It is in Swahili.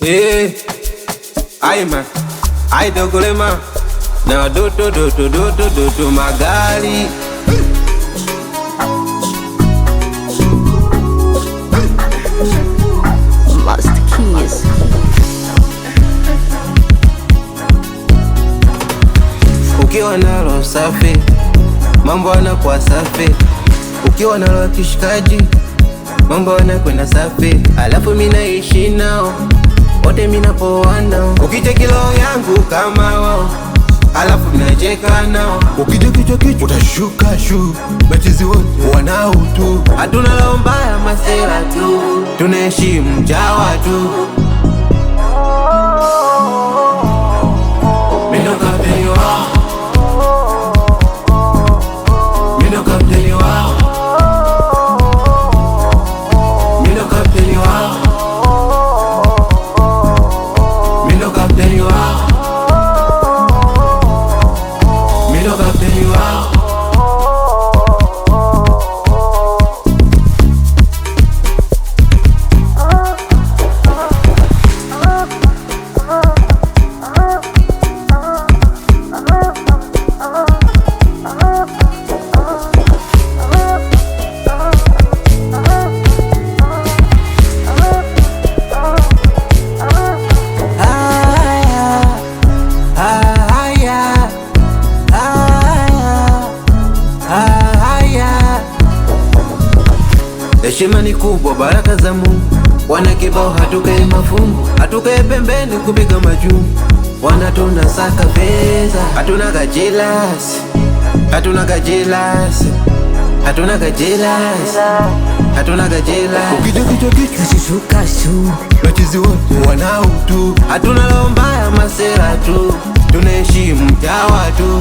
Eh, ai man, ai dogolema na doto magali. Master Keys. Ukiwa nalo safi, mambo yanakuwa safi. Ukiwa nalo kishikaji, mambo yanakwenda safi. Alafu mimi naishi nao wote, mimi napoa nao. Ukiteki roho yangu kama wao, alafu minacheka nao. Ukija kichwa utashuka shu, machizi wote wanao tu. Hatuna roho mbaya masela tu, tunaheshimu mjawa tu. Mino kapteni wao, mino kapteni wao, mino kapteni wao, mino kapteni wao, mino kapteni wao. Heshima ni kubwa, baraka za Mungu. Wana kibao hatukae mafungu, hatukae pembeni kupiga majungu. Wana tunasaka pesa, hatuna gajelasi, hatuna gajelasi, hatuna gajelasi, hatuna gajelasi. Ukija kichwa Nashuka shu, machizi wote wanao tu. Hatuna roho mbaya masela tu, tunaheshimu mjawa tu.